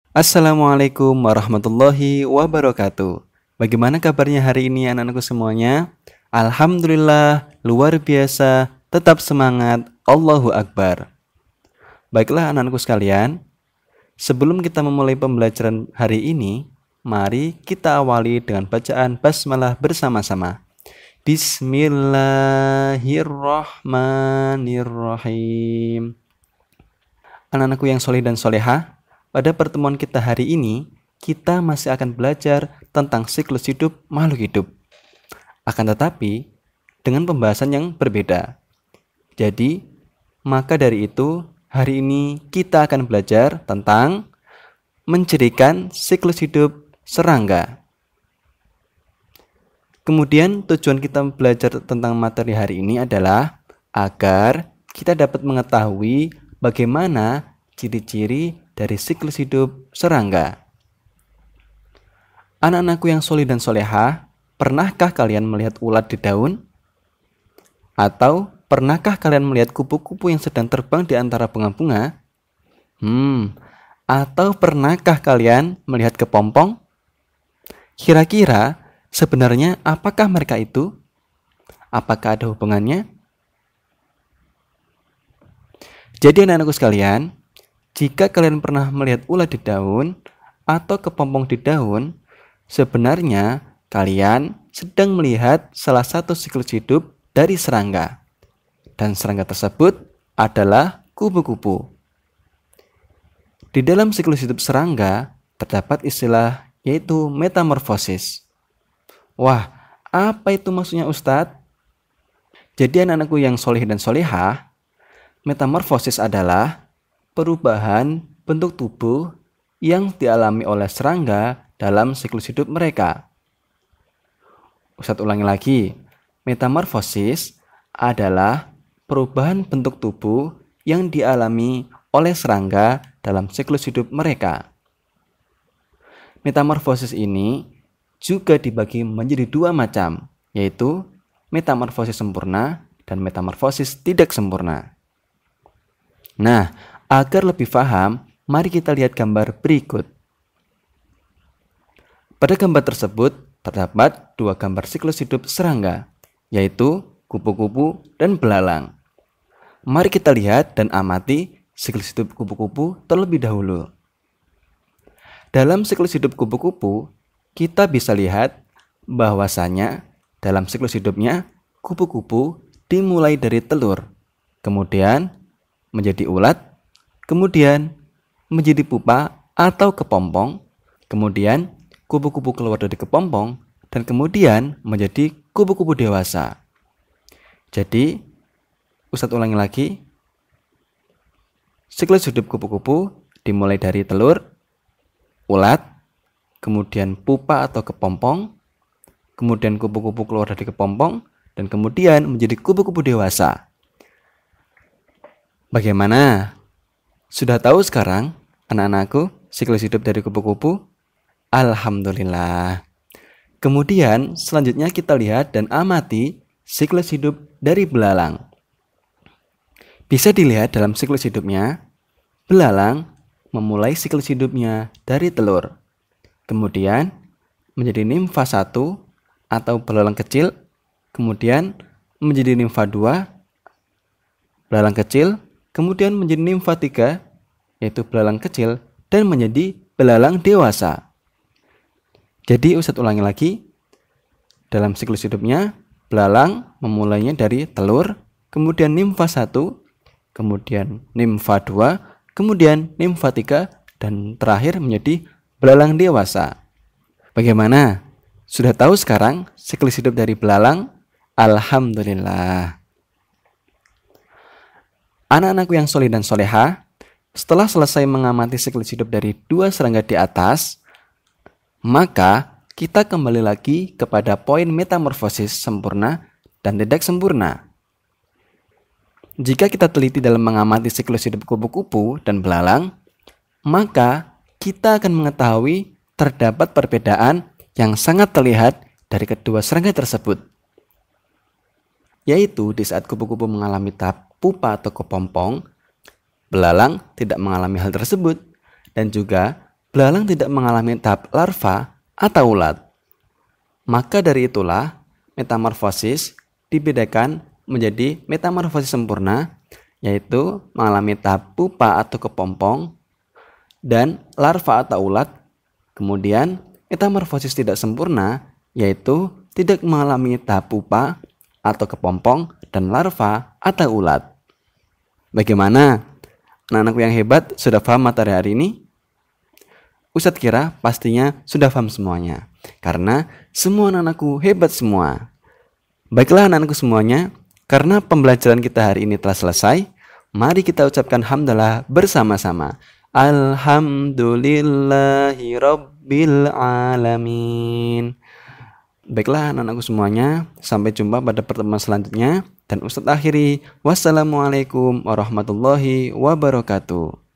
Assalamualaikum warahmatullahi wabarakatuh. Bagaimana kabarnya hari ini anak-anakku semuanya? Alhamdulillah, luar biasa, tetap semangat, Allahu Akbar. Baiklah anak-anakku sekalian, sebelum kita memulai pembelajaran hari ini, mari kita awali dengan bacaan basmalah bersama-sama. Bismillahirrahmanirrahim. Anak-anakku yang soleh dan solehah, pada pertemuan kita hari ini, kita masih akan belajar tentang siklus hidup makhluk hidup. Akan tetapi, dengan pembahasan yang berbeda. Jadi, maka dari itu, hari ini kita akan belajar tentang mencirikan siklus hidup serangga. Kemudian, tujuan kita belajar tentang materi hari ini adalah agar kita dapat mengetahui bagaimana ciri-ciri dari siklus hidup serangga. Anak-anakku yang soleh dan solehah, pernahkah kalian melihat ulat di daun? Atau pernahkah kalian melihat kupu-kupu yang sedang terbang di antara bunga-bunga? Atau pernahkah kalian melihat kepompong? Kira-kira sebenarnya apakah mereka itu? Apakah ada hubungannya? Jadi anak-anakku sekalian, jika kalian pernah melihat ulat di daun atau kepompong di daun, sebenarnya kalian sedang melihat salah satu siklus hidup dari serangga. Dan serangga tersebut adalah kupu-kupu. Di dalam siklus hidup serangga terdapat istilah yaitu metamorfosis. Wah, apa itu maksudnya Ustadz? Jadi anak-anakku yang soleh dan solehah, metamorfosis adalah perubahan bentuk tubuh yang dialami oleh serangga dalam siklus hidup mereka. Ustadz ulangi lagi, metamorfosis adalah perubahan bentuk tubuh yang dialami oleh serangga dalam siklus hidup mereka. Metamorfosis ini juga dibagi menjadi dua macam, yaitu metamorfosis sempurna dan metamorfosis tidak sempurna. Nah, agar lebih paham, mari kita lihat gambar berikut. Pada gambar tersebut terdapat dua gambar siklus hidup serangga, yaitu kupu-kupu dan belalang. Mari kita lihat dan amati siklus hidup kupu-kupu terlebih dahulu. Dalam siklus hidup kupu-kupu, kita bisa lihat bahwasanya dalam siklus hidupnya, kupu-kupu dimulai dari telur, kemudian menjadi ulat, kemudian menjadi pupa atau kepompong, kemudian kupu-kupu keluar dari kepompong, dan kemudian menjadi kupu-kupu dewasa. Jadi, Ustadz ulangi lagi, siklus hidup kupu-kupu dimulai dari telur, ulat, kemudian pupa atau kepompong, kemudian kupu-kupu keluar dari kepompong, dan kemudian menjadi kupu-kupu dewasa. Bagaimana? Sudah tahu sekarang anak-anakku siklus hidup dari kupu-kupu? Alhamdulillah. Kemudian selanjutnya kita lihat dan amati siklus hidup dari belalang. Bisa dilihat dalam siklus hidupnya, belalang memulai siklus hidupnya dari telur. Kemudian menjadi nimfa 1 atau belalang kecil, kemudian menjadi nimfa 2, belalang kecil, kemudian menjadi nimfa 3, yaitu belalang kecil, dan menjadi belalang dewasa. Jadi Ustadz ulangi lagi, dalam siklus hidupnya, belalang memulainya dari telur, kemudian nimfa 1, kemudian nimfa 2, kemudian nimfa 3, dan terakhir menjadi belalang dewasa. Bagaimana? Sudah tahu sekarang siklus hidup dari belalang? Alhamdulillah. Anak-anakku yang soleh dan solehah, setelah selesai mengamati siklus hidup dari dua serangga di atas, maka kita kembali lagi kepada poin metamorfosis sempurna dan tidak sempurna. Jika kita teliti dalam mengamati siklus hidup kupu-kupu dan belalang, maka kita akan mengetahui terdapat perbedaan yang sangat terlihat dari kedua serangga tersebut. Yaitu di saat kupu-kupu mengalami tahap pupa atau kepompong, belalang tidak mengalami hal tersebut. Dan juga belalang tidak mengalami tahap larva atau ulat. Maka dari itulah metamorfosis dibedakan menjadi metamorfosis sempurna, yaitu mengalami tahap pupa atau kepompong, dan larva atau ulat. Kemudian metamorfosis tidak sempurna, yaitu tidak mengalami tahap pupa atau kepompong dan larva atau ulat. Bagaimana? Anak-anakku yang hebat sudah paham materi hari ini? Ustadz kira pastinya sudah paham semuanya, karena semua anak-anakku hebat semua. Baiklah anak-anakku semuanya, karena pembelajaran kita hari ini telah selesai, mari kita ucapkan hamdalah bersama-sama. Alhamdulillahi Rabbil Alamin. Baiklah anak-anakku semuanya, sampai jumpa pada pertemuan selanjutnya. Dan Ustadz akhiri, wassalamualaikum warahmatullahi wabarakatuh.